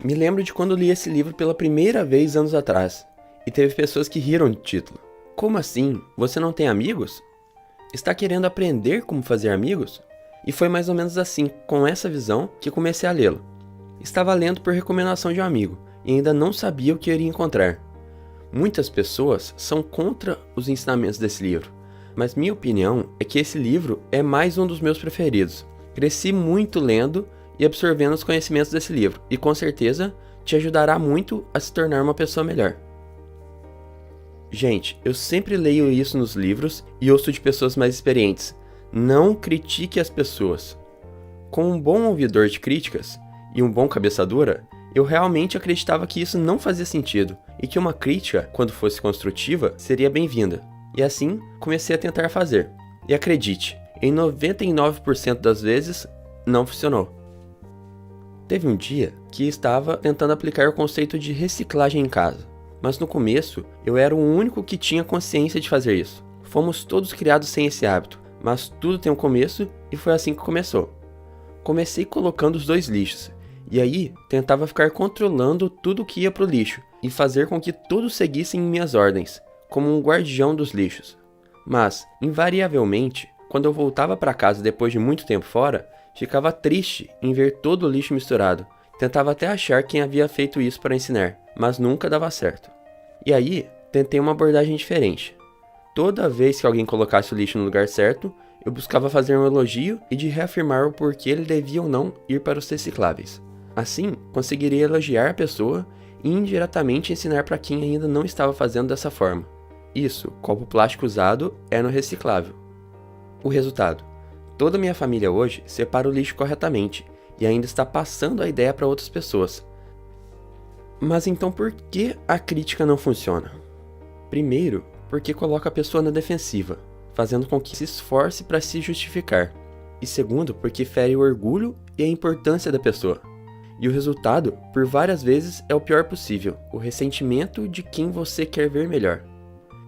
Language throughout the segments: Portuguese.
Me lembro de quando li esse livro pela primeira vez anos atrás, e teve pessoas que riram do título. Como assim? Você não tem amigos? Está querendo aprender como fazer amigos? E foi mais ou menos assim, com essa visão, que comecei a lê-lo. Estava lendo por recomendação de um amigo, e ainda não sabia o que iria encontrar. Muitas pessoas são contra os ensinamentos desse livro, mas minha opinião é que esse livro é mais um dos meus preferidos. Cresci muito lendo e absorvendo os conhecimentos desse livro, e com certeza te ajudará muito a se tornar uma pessoa melhor. Gente, eu sempre leio isso nos livros e ouço de pessoas mais experientes. Não critique as pessoas. Com um bom ouvidor de críticas e um bom cabeça dura, eu realmente acreditava que isso não fazia sentido e que uma crítica, quando fosse construtiva, seria bem-vinda. E assim, comecei a tentar fazer. E acredite, em 99% das vezes, não funcionou. Teve um dia que estava tentando aplicar o conceito de reciclagem em casa, mas no começo eu era o único que tinha consciência de fazer isso. Fomos todos criados sem esse hábito, mas tudo tem um começo e foi assim que começou. Comecei colocando os 2 lixos, e aí tentava ficar controlando tudo que ia pro lixo e fazer com que todos seguissem minhas ordens, como um guardião dos lixos. Mas, invariavelmente, quando eu voltava para casa depois de muito tempo fora, ficava triste em ver todo o lixo misturado. Tentava até achar quem havia feito isso para ensinar, mas nunca dava certo. E aí, tentei uma abordagem diferente. Toda vez que alguém colocasse o lixo no lugar certo, eu buscava fazer um elogio e de reafirmar o porquê ele devia ou não ir para os recicláveis. Assim, conseguiria elogiar a pessoa e indiretamente ensinar para quem ainda não estava fazendo dessa forma. Isso, copo plástico usado é no reciclável. O resultado: toda a minha família hoje separa o lixo corretamente e ainda está passando a ideia para outras pessoas. Mas então por que a crítica não funciona? Primeiro, porque coloca a pessoa na defensiva, fazendo com que se esforce para se justificar. E segundo, porque fere o orgulho e a importância da pessoa. E o resultado, por várias vezes, é o pior possível: o ressentimento de quem você quer ver melhor.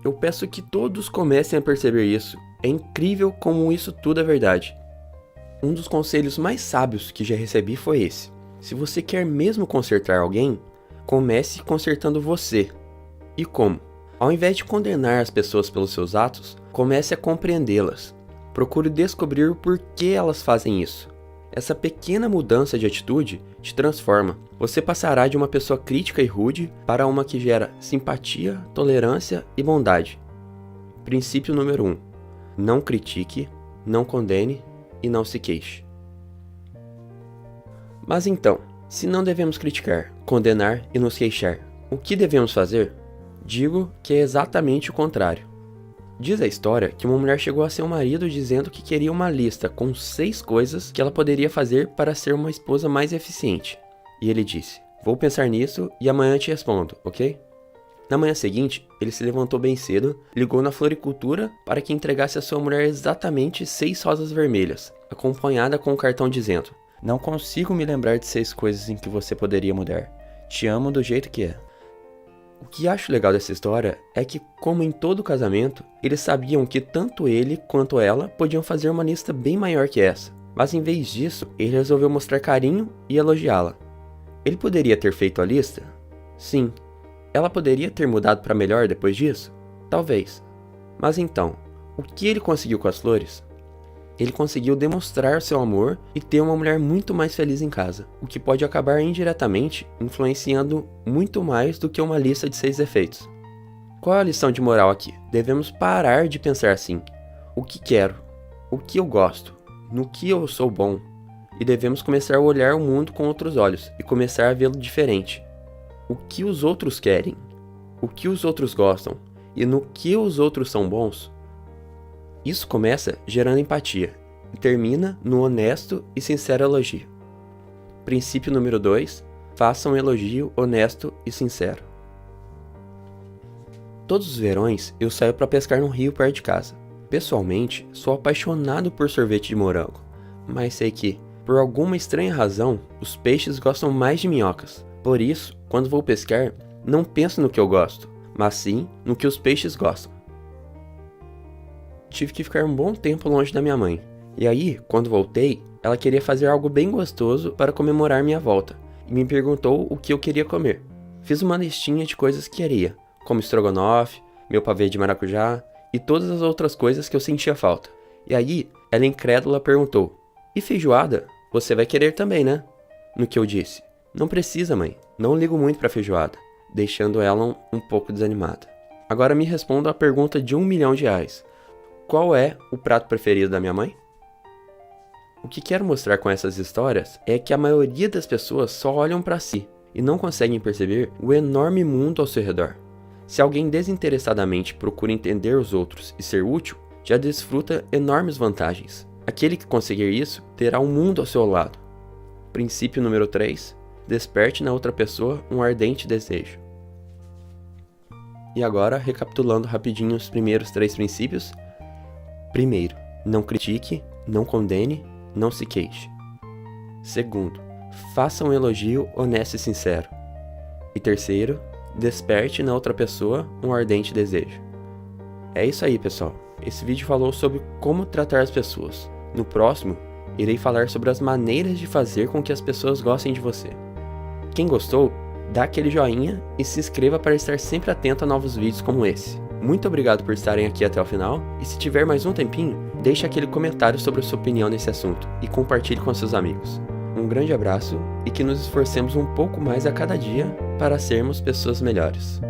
Eu peço que todos comecem a perceber isso. É incrível como isso tudo é verdade. Um dos conselhos mais sábios que já recebi foi esse: se você quer mesmo consertar alguém, comece consertando você. E como? Ao invés de condenar as pessoas pelos seus atos, comece a compreendê-las. Procure descobrir o porquê elas fazem isso. Essa pequena mudança de atitude te transforma. Você passará de uma pessoa crítica e rude para uma que gera simpatia, tolerância e bondade. Princípio número 1. Não critique, não condene e não se queixe. Mas então, se não devemos criticar, condenar e nos queixar, o que devemos fazer? Digo que é exatamente o contrário. Diz a história que uma mulher chegou a seu marido dizendo que queria uma lista com 6 coisas que ela poderia fazer para ser uma esposa mais eficiente. E ele disse: vou pensar nisso e amanhã te respondo, ok? Na manhã seguinte, ele se levantou bem cedo, ligou na floricultura para que entregasse à sua mulher exatamente 6 rosas vermelhas, acompanhada com um cartão dizendo: não consigo me lembrar de 6 coisas em que você poderia mudar. Te amo do jeito que é. O que acho legal dessa história é que, como em todo casamento, eles sabiam que tanto ele quanto ela podiam fazer uma lista bem maior que essa. Mas em vez disso, ele resolveu mostrar carinho e elogiá-la. Ele poderia ter feito a lista? Sim. Ela poderia ter mudado para melhor depois disso? Talvez. Mas então, o que ele conseguiu com as flores? Ele conseguiu demonstrar seu amor e ter uma mulher muito mais feliz em casa, o que pode acabar indiretamente influenciando muito mais do que uma lista de 6 defeitos. Qual é a lição de moral aqui? Devemos parar de pensar assim: o que quero, o que eu gosto, no que eu sou bom, e devemos começar a olhar o mundo com outros olhos e começar a vê-lo diferente. O que os outros querem, o que os outros gostam e no que os outros são bons. Isso começa gerando empatia e termina no honesto e sincero elogio. Princípio número 2. Faça um elogio honesto e sincero. Todos os verões eu saio para pescar num rio perto de casa. Pessoalmente, sou apaixonado por sorvete de morango, mas sei que, por alguma estranha razão, os peixes gostam mais de minhocas. Por isso, quando vou pescar, não penso no que eu gosto, mas sim no que os peixes gostam. Tive que ficar um bom tempo longe da minha mãe. E aí, quando voltei, ela queria fazer algo bem gostoso para comemorar minha volta. e me perguntou o que eu queria comer. Fiz uma listinha de coisas que queria, como estrogonofe, meu pavê de maracujá e todas as outras coisas que eu sentia falta. E aí, ela incrédula perguntou: "E feijoada? Você vai querer também, né?" No que eu disse: "Não precisa, mãe, não ligo muito pra feijoada", deixando ela um pouco desanimada. Agora me responda a pergunta de R$1 milhão. Qual é o prato preferido da minha mãe? O que quero mostrar com essas histórias é que a maioria das pessoas só olham pra si e não conseguem perceber o enorme mundo ao seu redor. Se alguém desinteressadamente procura entender os outros e ser útil, já desfruta enormes vantagens. Aquele que conseguir isso terá um mundo ao seu lado. Princípio número 3. Desperte na outra pessoa um ardente desejo. E agora, recapitulando rapidinho os primeiros 3 princípios. Primeiro, não critique, não condene, não se queixe. Segundo, faça um elogio honesto e sincero. E terceiro, desperte na outra pessoa um ardente desejo. É isso aí, pessoal. Esse vídeo falou sobre como tratar as pessoas. No próximo, irei falar sobre as maneiras de fazer com que as pessoas gostem de você. Quem gostou, dá aquele joinha e se inscreva para estar sempre atento a novos vídeos como esse. Muito obrigado por estarem aqui até o final, e se tiver mais um tempinho, deixe aquele comentário sobre a sua opinião nesse assunto e compartilhe com seus amigos. Um grande abraço e que nos esforcemos um pouco mais a cada dia para sermos pessoas melhores.